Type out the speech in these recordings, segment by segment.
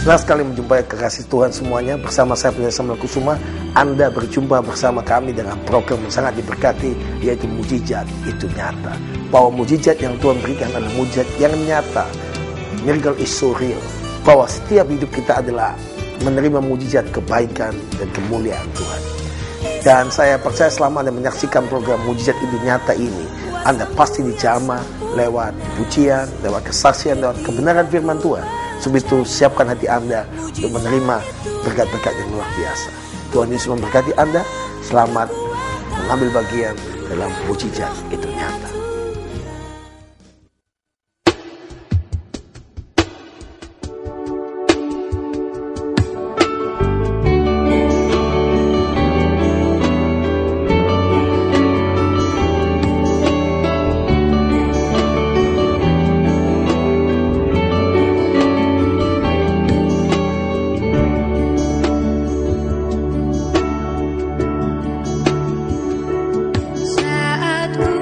Senang sekali menjumpai kekasih Tuhan semuanya. Bersama saya Pendeta Samuel Kusuma, Anda berjumpa bersama kami dengan program yang sangat diberkati, yaitu Mujizat Itu Nyata. Bahwa mujizat yang Tuhan berikan adalah mujizat yang nyata. Miracle is so real. Bahwa setiap hidup kita adalah menerima mujizat kebaikan dan kemuliaan Tuhan. Dan saya percaya selama Anda menyaksikan program Mujizat Itu Nyata ini, Anda pasti dijamah lewat pujian, lewat kesaksian, lewat kebenaran firman Tuhan. Sebab itu siapkan hati Anda untuk menerima berkat-berkat yang luar biasa. Tuhan Yesus memberkati Anda. Selamat mengambil bagian dalam Mujizat Itu Nyata. Saat ku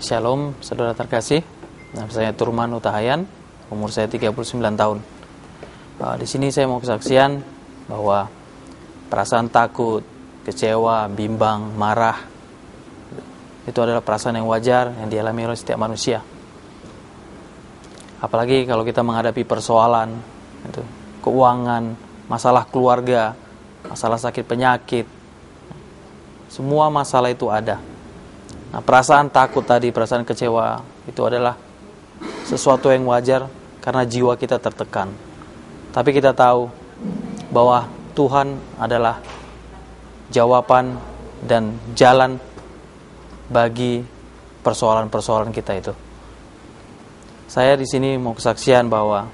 Shalom, saudara terkasih. Nama saya Turman Utahayan, umur saya 39 tahun. Di sini saya mau kesaksian bahwa perasaan takut, kecewa, bimbang, marah itu adalah perasaan yang wajar yang dialami oleh setiap manusia. Apalagi kalau kita menghadapi persoalan, keuangan, masalah keluarga, masalah sakit penyakit, semua masalah itu ada. Nah, perasaan takut tadi, perasaan kecewa itu adalah sesuatu yang wajar karena jiwa kita tertekan. Tapi kita tahu bahwa Tuhan adalah jawaban dan jalan bagi persoalan-persoalan kita itu. Saya di sini mau kesaksian bahwa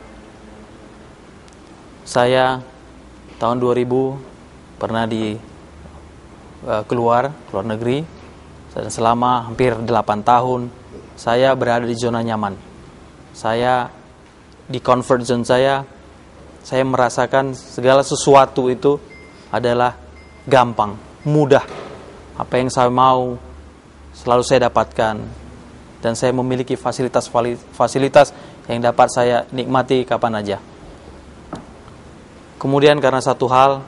saya tahun 2000 pernah keluar negeri. Dan selama hampir 8 tahun saya berada di zona nyaman. Saya di comfort zone saya merasakan segala sesuatu itu adalah gampang, mudah. Apa yang saya mau selalu saya dapatkan, dan saya memiliki fasilitas yang dapat saya nikmati kapan aja. Kemudian karena satu hal,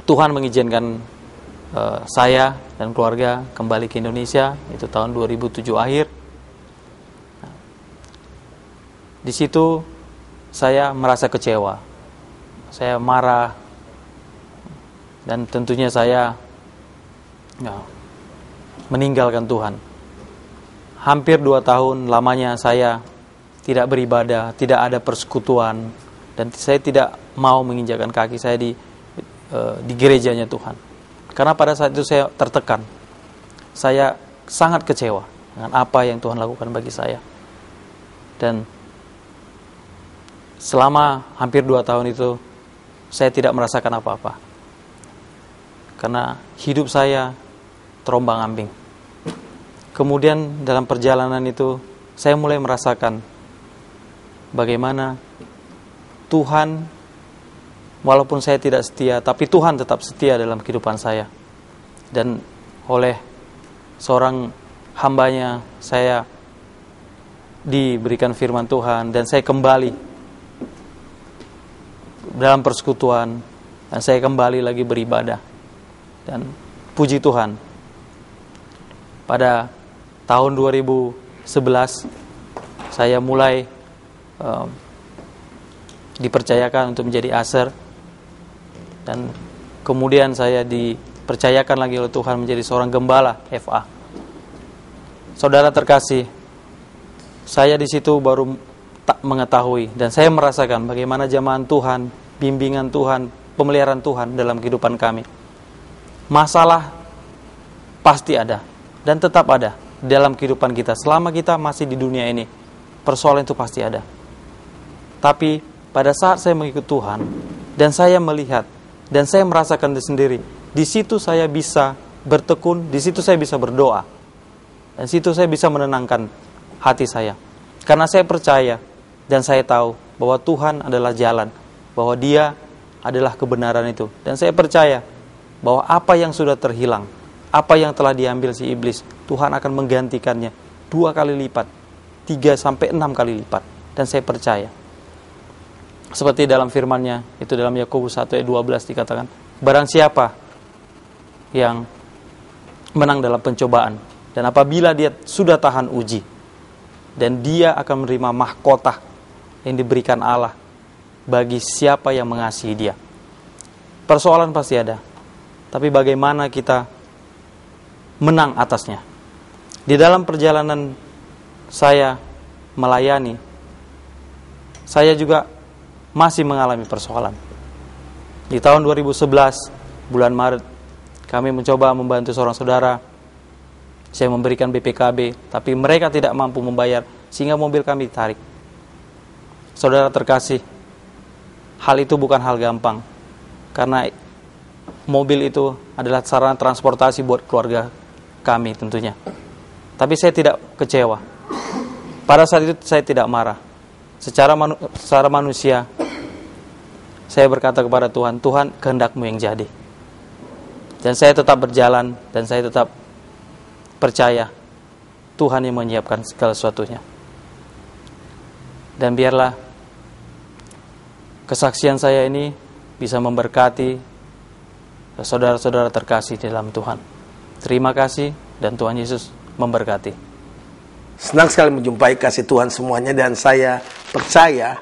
Tuhan mengizinkan saya dan keluarga kembali ke Indonesia, itu tahun 2007 akhir. Di situ saya merasa kecewa, saya marah, dan tentunya saya meninggalkan Tuhan. Hampir 2 tahun lamanya saya tidak beribadah, tidak ada persekutuan, dan saya tidak mau menginjakkan kaki saya di gerejanya Tuhan. Karena pada saat itu saya tertekan. Saya sangat kecewa dengan apa yang Tuhan lakukan bagi saya. Dan selama hampir 2 tahun itu, saya tidak merasakan apa-apa. Karena hidup saya terombang-ambing. Kemudian dalam perjalanan itu, saya mulai merasakan bagaimana Tuhan, walaupun saya tidak setia, tapi Tuhan tetap setia dalam kehidupan saya. Dan oleh seorang hambanya, saya diberikan firman Tuhan, dan saya kembali dalam persekutuan, dan saya kembali lagi beribadah. Dan puji Tuhan, pada tahun 2011, saya mulai dipercayakan untuk menjadi aser. Dan kemudian saya dipercayakan lagi oleh Tuhan menjadi seorang gembala FA. Saudara terkasih, saya di situ baru tak mengetahui, dan saya merasakan bagaimana jamahan Tuhan, bimbingan Tuhan, pemeliharaan Tuhan dalam kehidupan kami. Masalah pasti ada dan tetap ada dalam kehidupan kita. Selama kita masih di dunia ini, persoalan itu pasti ada. Tapi pada saat saya mengikut Tuhan dan saya melihat dan saya merasakan sendiri, di situ saya bisa bertekun, di situ saya bisa berdoa, dan di situ saya bisa menenangkan hati saya. Karena saya percaya dan saya tahu bahwa Tuhan adalah jalan, bahwa Dia adalah kebenaran itu. Dan saya percaya bahwa apa yang sudah terhilang, apa yang telah diambil si iblis, Tuhan akan menggantikannya 2 kali lipat, 3-6 kali lipat. Dan saya percaya. Seperti dalam firman-Nya, itu dalam Yakobus 1 ayat 12 dikatakan, barang siapa yang menang dalam pencobaan, dan apabila dia sudah tahan uji, dan dia akan menerima mahkota yang diberikan Allah bagi siapa yang mengasihi dia. Persoalan pasti ada, tapi bagaimana kita menang atasnya. Di dalam perjalanan saya melayani, saya juga masih mengalami persoalan. Di tahun 2011, bulan Maret, kami mencoba membantu seorang saudara. Saya memberikan BPKB, tapi mereka tidak mampu membayar, sehingga mobil kami ditarik. Saudara terkasih, hal itu bukan hal gampang, karena mobil itu adalah sarana transportasi buat keluarga kami tentunya. Tapi saya tidak kecewa. Pada saat itu saya tidak marah. Secara manusia, saya berkata kepada Tuhan, Tuhan, kehendak-Mu yang jadi. Dan saya tetap berjalan, dan saya tetap percaya Tuhan yang menyiapkan segala sesuatunya. Dan biarlah kesaksian saya ini bisa memberkati saudara-saudara terkasih di dalam Tuhan. Terima kasih dan Tuhan Yesus memberkati. Senang sekali menjumpai kasih Tuhan semuanya, dan saya percaya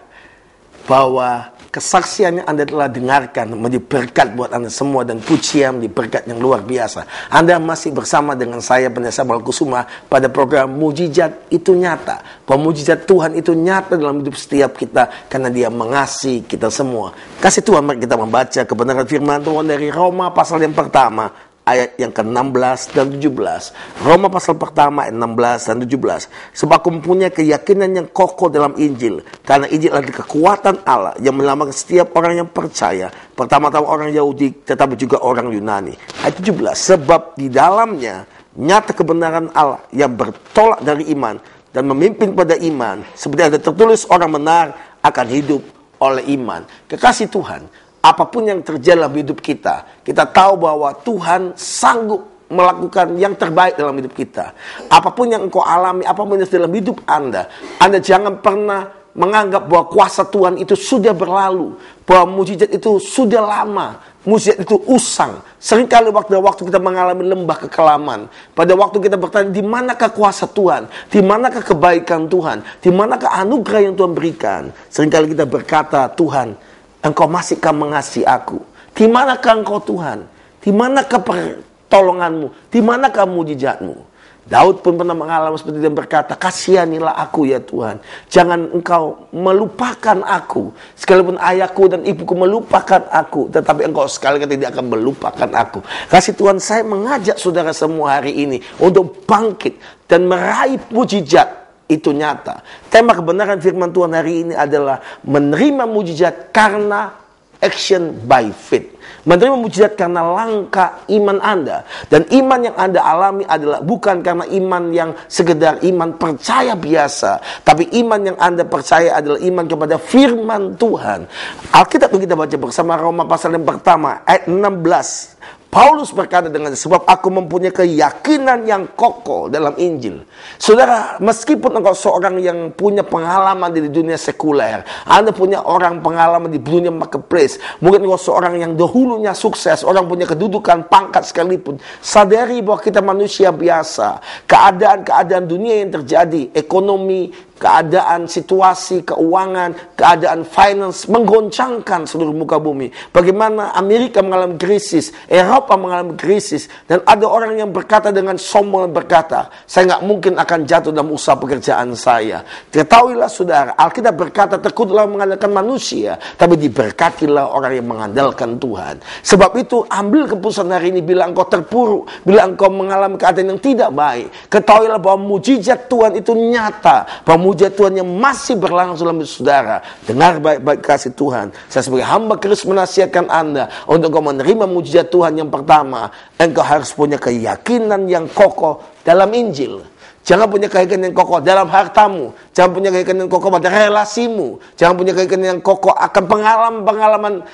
bahwa kesaksian yang Anda telah dengarkan menjadi berkat buat Anda semua, dan pujian menjadi berkat yang luar biasa. Anda masih bersama dengan saya, Pendeta Samuel Kusuma, pada program Mujizat Itu Nyata. Bahwa mujizat Tuhan itu nyata dalam hidup setiap kita karena Dia mengasihi kita semua. Kasih Tuhan, mari kita membaca kebenaran firman Tuhan dari Roma pasal yang pertama, ayat yang ke-16 dan 17. Roma pasal pertama ayat 16 dan 17. Sebab aku mempunyai keyakinan yang kokoh dalam Injil, karena Injil adalah kekuatan Allah yang menyelamatkan setiap orang yang percaya, pertama-tama orang Yahudi tetapi juga orang Yunani. Ayat 17. Sebab di dalamnya nyata kebenaran Allah yang bertolak dari iman dan memimpin pada iman, seperti ada tertulis, orang benar akan hidup oleh iman. Kekasih Tuhan, apapun yang terjadi dalam hidup kita, kita tahu bahwa Tuhan sanggup melakukan yang terbaik dalam hidup kita. Apapun yang engkau alami, apapun yang dalam hidup Anda jangan pernah menganggap bahwa kuasa Tuhan itu sudah berlalu, bahwa mujizat itu sudah lama, mujizat itu usang. Seringkali waktu kita mengalami lembah kekelaman, pada waktu kita bertanya, di manakah kuasa Tuhan? Di manakah kebaikan Tuhan? Di manakah anugerah yang Tuhan berikan? Seringkali kita berkata, Tuhan, Engkau masihkah mengasihi aku? Di manakah Engkau Tuhan? Di manakah pertolonganmu? Di manakah mujizatmu? Daud pun pernah mengalami seperti dia berkata, kasihanilah aku ya Tuhan. Jangan Engkau melupakan aku. Sekalipun ayahku dan ibuku melupakan aku, tetapi Engkau sekali tidak akan melupakan aku. Kasih Tuhan, saya mengajak saudara semua hari ini untuk bangkit dan meraih mujizat itu nyata. Tema kebenaran firman Tuhan hari ini adalah menerima mujizat karena action by faith. Menerima mujizat karena langkah iman Anda. Dan iman yang Anda alami adalah bukan karena iman yang sekedar iman percaya biasa, tapi iman yang Anda percaya adalah iman kepada firman Tuhan. Alkitab yang kita baca bersama, Roma pasal yang pertama ayat 16. Paulus berkata dengan, sebab aku mempunyai keyakinan yang kokoh dalam Injil. Saudara, meskipun engkau seorang yang punya pengalaman di dunia sekuler, Anda punya orang pengalaman di dunia marketplace, mungkin engkau seorang yang dahulunya sukses, orang punya kedudukan, pangkat sekalipun, sadari bahwa kita manusia biasa. Keadaan-keadaan dunia yang terjadi, ekonomi, keadaan, situasi, keuangan, keadaan finance menggoncangkan seluruh muka bumi. Bagaimana Amerika mengalami krisis, Eropa mengalami krisis, dan ada orang yang berkata dengan sombong, berkata, saya nggak mungkin akan jatuh dalam usaha pekerjaan saya. Ketahuilah saudara, Alkitab berkata, terkutuklah mengandalkan manusia, tapi diberkatilah orang yang mengandalkan Tuhan. Sebab itu, ambil keputusan hari ini. Bila engkau terpuruk, bila engkau mengalami keadaan yang tidak baik, ketahuilah bahwa mujizat Tuhan itu nyata, bahwa mujizat Tuhan yang masih berlangsung dalam hidup saudara. Dengar baik-baik kasih Tuhan. Saya sebagai hamba Kristus menasihatkan Anda untuk engkau menerima mujizat Tuhan. Yang pertama, engkau harus punya keyakinan yang kokoh dalam Injil. Jangan punya keyakinan yang kokoh dalam hartamu. Jangan punya keyakinan yang kokoh pada relasimu. Jangan punya keyakinan yang kokoh akan pengalaman-pengalaman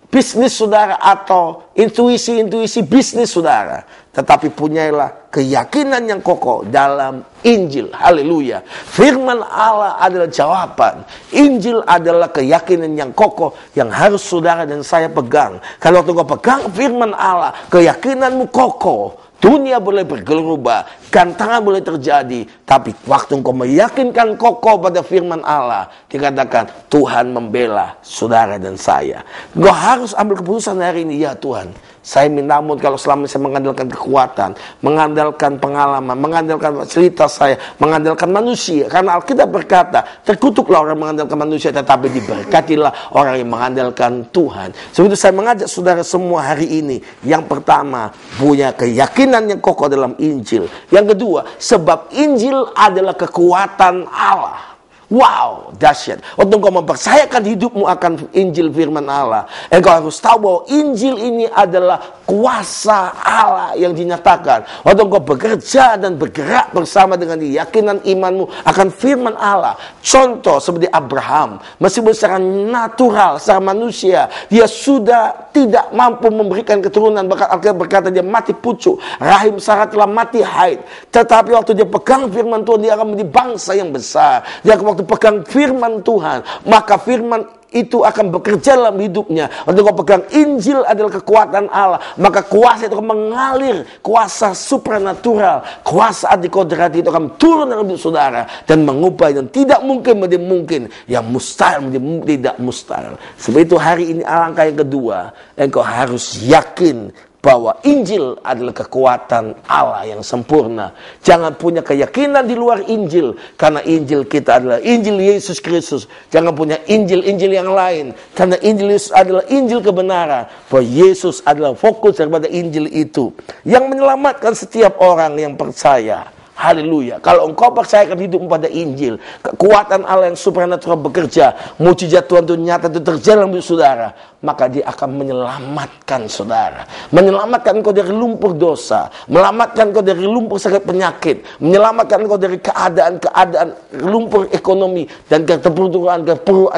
bisnis saudara atau intuisi bisnis saudara. Tetapi punyailah keyakinan yang kokoh dalam Injil. Haleluya. Firman Allah adalah jawaban. Injil adalah keyakinan yang kokoh yang harus saudara dan saya pegang. Kalau waktu kau pegang firman Allah, keyakinanmu kokoh. Dunia boleh bergelubah, gantangan boleh terjadi, tapi waktu engkau meyakinkan kokoh pada firman Allah, dikatakan Tuhan membela saudara dan saya. Engkau harus ambil keputusan hari ini, ya Tuhan, saya minta ampun kalau selama saya mengandalkan kekuatan, mengandalkan pengalaman, mengandalkan cerita saya, mengandalkan manusia. Karena Alkitab berkata, terkutuklah orang mengandalkan manusia, tetapi diberkatilah orang yang mengandalkan Tuhan. Sebab itu saya mengajak saudara semua hari ini, yang pertama, punya keyakinan yang kokoh dalam Injil. Yang kedua, sebab Injil adalah kekuatan Allah. Wow, dahsyat. Untuk engkau mempercayakan hidupmu akan Injil firman Allah, engkau harus tahu bahwa Injil ini adalah kuasa Allah yang dinyatakan. Waktu engkau bekerja dan bergerak bersama dengan keyakinan imanmu akan firman Allah. Contoh seperti Abraham, meskipun secara natural, secara manusia, dia sudah tidak mampu memberikan keturunan, bahkan Alkitab berkata dia mati pucuk, rahim Sarah telah mati haid. Tetapi waktu dia pegang firman Tuhan, dia akan menjadi bangsa yang besar. Dia waktu pegang firman Tuhan, maka firman itu akan bekerja dalam hidupnya. Waktu kau pegang Injil adalah kekuatan Allah, maka kuasa itu akan mengalir, kuasa supranatural, kuasa antikodrati itu akan turun dalam hidup saudara dan mengubah yang tidak mungkin menjadi mungkin, yang mustahil menjadi tidak mustahil. Sebab itu hari ini alangkah yang kedua, engkau harus yakin bahwa Injil adalah kekuatan Allah yang sempurna. Jangan punya keyakinan di luar Injil, karena Injil kita adalah Injil Yesus Kristus. Jangan punya Injil-Injil yang lain, karena Injil Yesus adalah Injil kebenaran. Bahwa Yesus adalah fokus daripada Injil itu, yang menyelamatkan setiap orang yang percaya. Haleluya. Kalau engkau percayakan hidup pada Injil, kekuatan Allah yang supernatural bekerja, mujizat Tuhan itu nyata itu terjadi dalam hidup saudara, maka dia akan menyelamatkan saudara, menyelamatkan engkau dari lumpur dosa, menyelamatkan engkau dari lumpur sakit penyakit, menyelamatkan engkau dari keadaan-keadaan lumpur ekonomi dan keperluan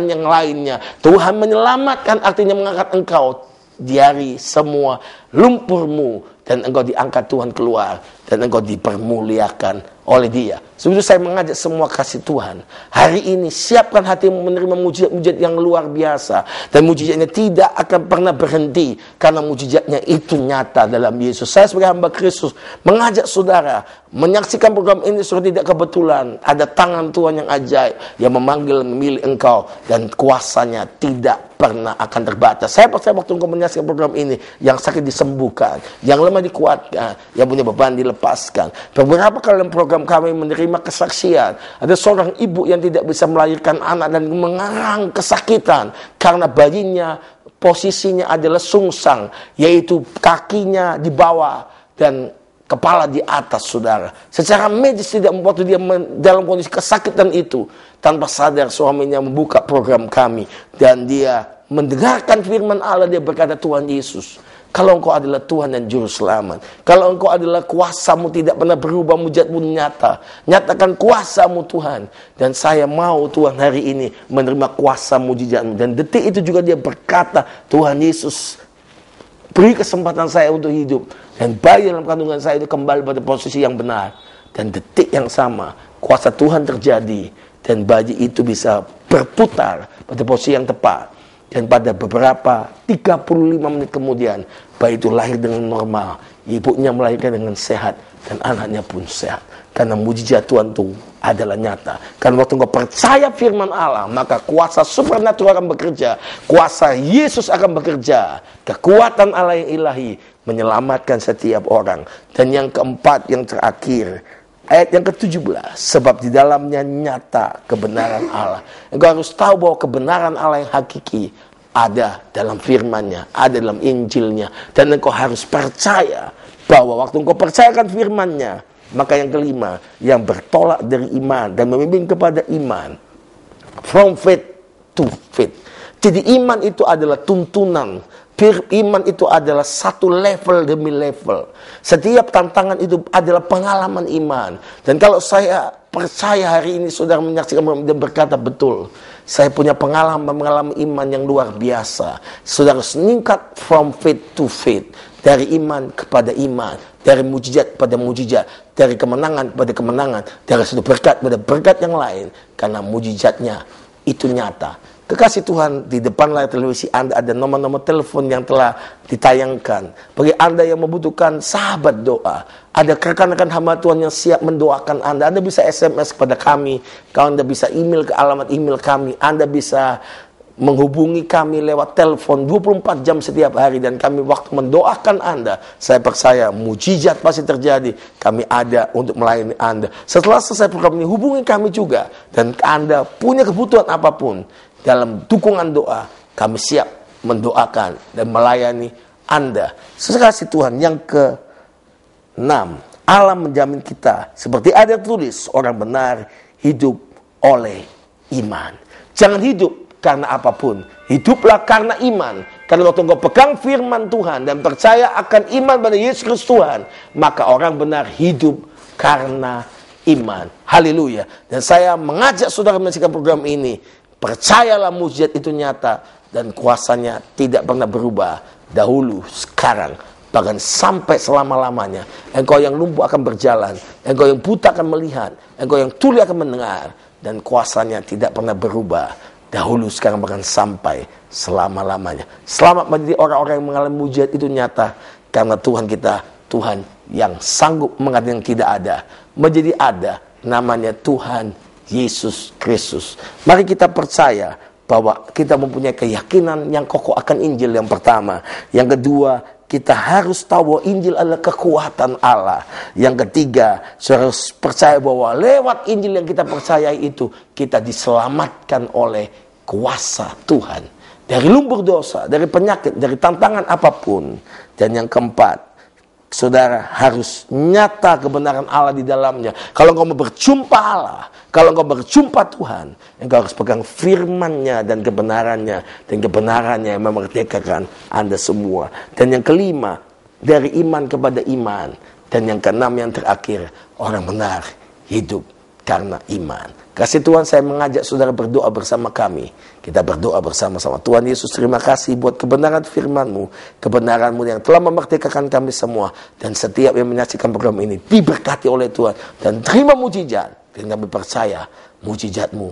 yang lainnya. Tuhan menyelamatkan artinya mengangkat engkau dari semua lumpurmu, dan engkau diangkat Tuhan keluar, dan engkau dipermuliakan oleh Dia. Sebab itu saya mengajak semua kasih Tuhan, hari ini siapkan hatimu menerima mujizat-mujizat yang luar biasa, dan mujizatnya tidak akan pernah berhenti, karena mujizatnya itu nyata dalam Yesus. Saya sebagai hamba Kristus mengajak saudara menyaksikan program ini sudah tidak kebetulan. Ada tangan Tuhan yang ajaib yang memanggil, memilih engkau, dan kuasanya tidak pernah akan terbatas. Saya percaya waktu engkau menyaksikan program ini, yang sakit disembuhkan, yang lemah dikuatkan, yang punya beban dilepaskan. Beberapa kali dalam program kami menerima kesaksian, ada seorang ibu yang tidak bisa melahirkan anak dan mengarang kesakitan karena bayinya posisinya adalah sungsang, yaitu kakinya di bawah dan kepala di atas, saudara. Secara medis tidak membuat dia dalam kondisi kesakitan itu. Tanpa sadar suaminya membuka program kami, dan dia mendengarkan firman Allah. Dia berkata, Tuhan Yesus, kalau engkau adalah Tuhan dan Juru Selamat, kalau engkau adalah kuasamu tidak pernah berubah, mujizatmu nyata, nyatakan kuasamu Tuhan, dan saya mau Tuhan hari ini menerima kuasa mujizatmu. Dan detik itu juga dia berkata, Tuhan Yesus, beri kesempatan saya untuk hidup, dan bayi dalam kandungan saya itu kembali pada posisi yang benar. Dan detik yang sama, kuasa Tuhan terjadi, dan bayi itu bisa berputar pada posisi yang tepat. Dan pada beberapa 35 menit kemudian, bayi itu lahir dengan normal. Ibunya melahirkan dengan sehat, dan anaknya pun sehat. Karena mujizat Tuhan itu adalah nyata. Karena waktu engkau percaya firman Allah, maka kuasa supernatural akan bekerja. Kuasa Yesus akan bekerja. Kekuatan Allah yang ilahi menyelamatkan setiap orang. Dan yang keempat, yang terakhir, ayat yang ke-17, sebab di dalamnya nyata kebenaran Allah. Engkau harus tahu bahwa kebenaran Allah yang hakiki ada dalam firman-Nya, ada dalam Injilnya, dan engkau harus percaya bahwa waktu engkau percayakan firman-Nya, maka yang kelima, yang bertolak dari iman dan memimpin kepada iman, from faith to faith. Jadi iman itu adalah tuntunan. Iman itu adalah satu level demi level. Setiap tantangan itu adalah pengalaman iman. Dan kalau saya percaya hari ini saudara menyaksikan dan berkata betul, saya punya pengalaman iman yang luar biasa. Saudara meningkat from faith to faith, dari iman kepada iman, dari mujizat pada mujizat, dari kemenangan pada kemenangan, dari satu berkat pada berkat yang lain, karena mujizatnya itu nyata. Kekasih Tuhan, di depan layar televisi Anda ada nomor-nomor telepon yang telah ditayangkan. Bagi Anda yang membutuhkan sahabat doa, ada rekan-rekan hamba Tuhan yang siap mendoakan Anda. Anda bisa SMS kepada kami, kalau Anda bisa email ke alamat email kami, Anda bisa menghubungi kami lewat telepon 24 jam setiap hari, dan kami waktu mendoakan Anda, saya percaya mujizat pasti terjadi. Kami ada untuk melayani Anda. Setelah selesai program ini, hubungi kami juga, dan Anda punya kebutuhan apapun dalam dukungan doa, kami siap mendoakan dan melayani Anda. Sekasih Tuhan, yang ke-6, Allah menjamin kita, seperti ada tulis, orang benar hidup oleh iman. Jangan hidup karena apapun, hiduplah karena iman. Karena waktu engkau pegang firman Tuhan dan percaya akan iman pada Yesus Kristus Tuhan, maka orang benar hidup karena iman. Haleluya. Dan saya mengajak saudara menyaksikan program ini, percayalah mujizat itu nyata, dan kuasanya tidak pernah berubah, dahulu, sekarang, bahkan sampai selama-lamanya. Engkau yang lumpuh akan berjalan, engkau yang buta akan melihat, engkau yang tuli akan mendengar, dan kuasanya tidak pernah berubah, dahulu, sekarang, bahkan sampai selama-lamanya. Selamat menjadi orang-orang yang mengalami mujizat itu nyata, karena Tuhan kita, Tuhan yang sanggup mengatakan yang tidak ada, menjadi ada. Namanya Tuhan Yesus Kristus. Mari kita percaya bahwa kita mempunyai keyakinan yang kokoh akan Injil yang pertama. Yang kedua, kita harus tahu bahwa Injil adalah kekuatan Allah. Yang ketiga, saudara harus percaya bahwa lewat Injil yang kita percayai itu, kita diselamatkan oleh kuasa Tuhan. Dari lumpur dosa, dari penyakit, dari tantangan apapun. Dan yang keempat, saudara harus nyata kebenaran Allah di dalamnya. Kalau engkau mau berjumpa Allah, kalau engkau berjumpa Tuhan, engkau harus pegang firman-Nya dan kebenarannya. Dan kebenarannya yang memerdekakan Anda semua. Dan yang kelima, dari iman kepada iman. Dan yang keenam, yang terakhir, orang benar hidup karena iman. Kasih Tuhan, saya mengajak saudara berdoa bersama kami. Kita berdoa bersama-sama. Tuhan Yesus, terima kasih buat kebenaran firman-Mu. Kebenaran-Mu yang telah memerdekakan kami semua. Dan setiap yang menyaksikan program ini diberkati oleh Tuhan. Dan terima mujizat. Dan kami percaya mujizat-Mu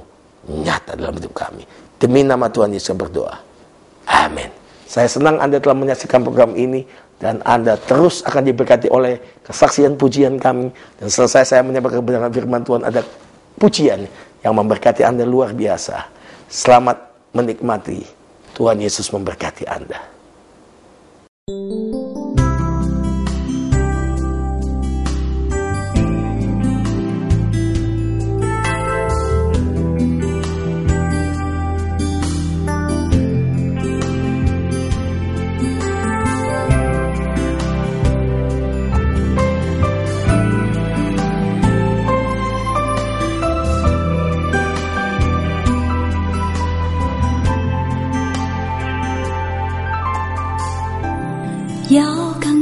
nyata dalam hidup kami. Demi nama Tuhan Yesus berdoa. Amin. Saya senang Anda telah menyaksikan program ini. Dan Anda terus akan diberkati oleh kesaksian pujian kami. Dan selesai saya menyampaikan kebenaran firman Tuhan, ada pujian yang memberkati Anda luar biasa. Selamat menikmati. Tuhan Yesus memberkati Anda.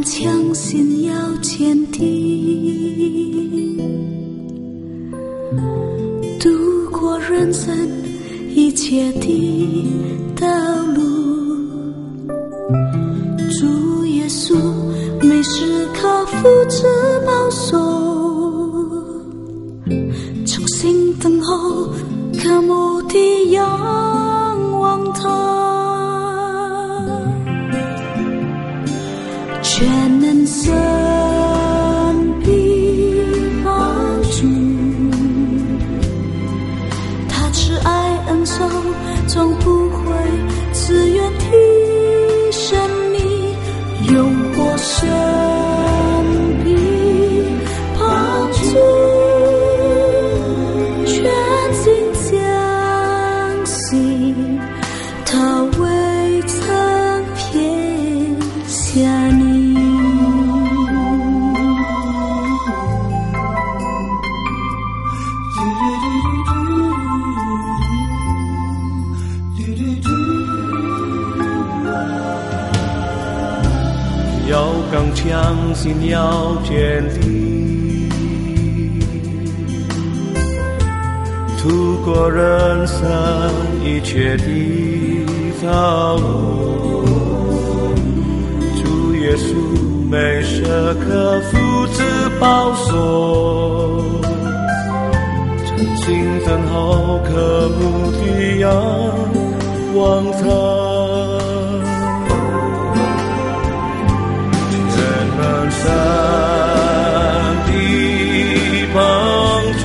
相信要坚定，度过人生一切的道路。主耶稣每时刻扶持保守，重新等候，渴慕地仰望他。全能神必帮助，他慈爱恩手总不会自愿替生命永活神必帮助，全心相信他未曾撇下你。要刚强，心要坚定，度过人生一切的道路。主耶稣每时刻扶持保守，诚心等候，渴慕地仰望他。神的帮助，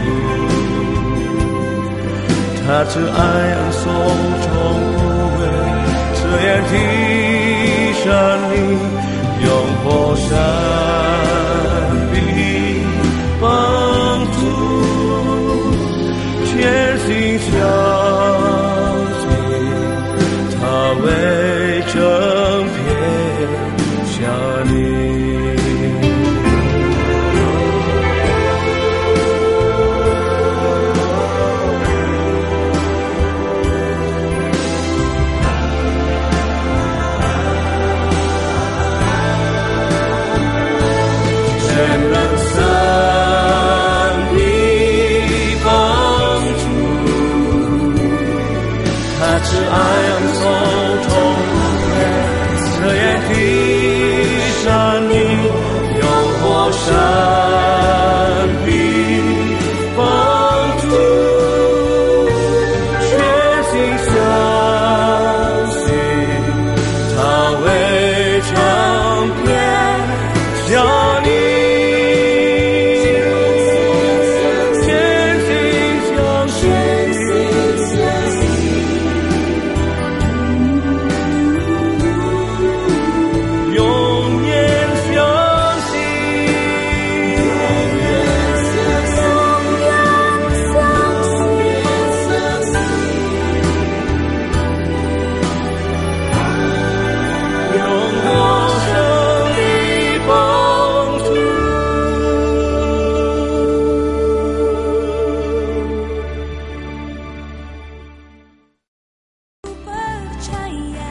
他慈爱恩手从不会这样替生命永活神的帮助，全心相信他为正撇下你。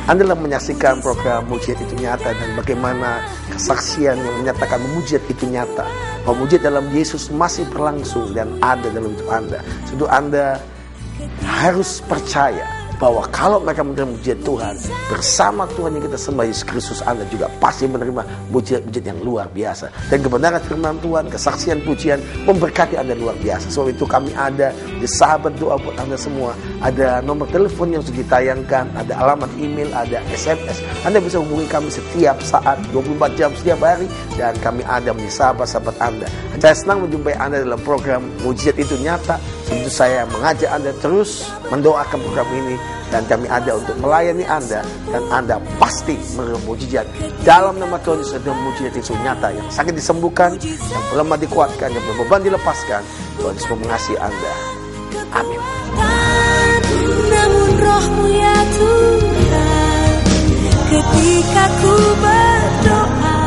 Anda telah menyaksikan program Mujizat Itu Nyata, dan bagaimana kesaksian yang menyatakan mujizat itu nyata, bahwa mujizat dalam Yesus masih berlangsung dan ada dalam hidup Anda. Tentu Anda harus percaya bahwa kalau mereka menerima mujizat Tuhan bersama Tuhan yang kita sembah Yesus Kristus, Anda juga pasti menerima mujizat-mujizat yang luar biasa. Dan kebenaran firman Tuhan, kesaksian pujian memberkati Anda luar biasa. Sebab itu kami ada di Sahabat Doa buat Anda semua. Ada nomor telepon yang sudah ditayangkan, ada alamat email, ada SMS. Anda bisa hubungi kami setiap saat, 24 jam setiap hari, dan kami ada menjadi sahabat-sahabat Anda. Saya senang menjumpai Anda dalam program Mujizat Itu Nyata. Tentu saya mengajak Anda terus mendoakan program ini, dan kami ada untuk melayani Anda, dan Anda pasti menerima mujizat dalam nama Tuhan Yesus. Dan mujizat itu nyata, yang sakit disembuhkan, yang lemah dikuatkan, yang berbeban dilepaskan. Tuhan Yesus mengasihi Anda. Amin. Namun Roh-Mu ya Tuhan, ketika ku berdoa,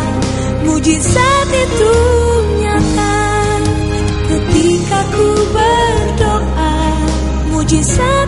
mujizat itu nyata. Ketika ku berdoa, mujizat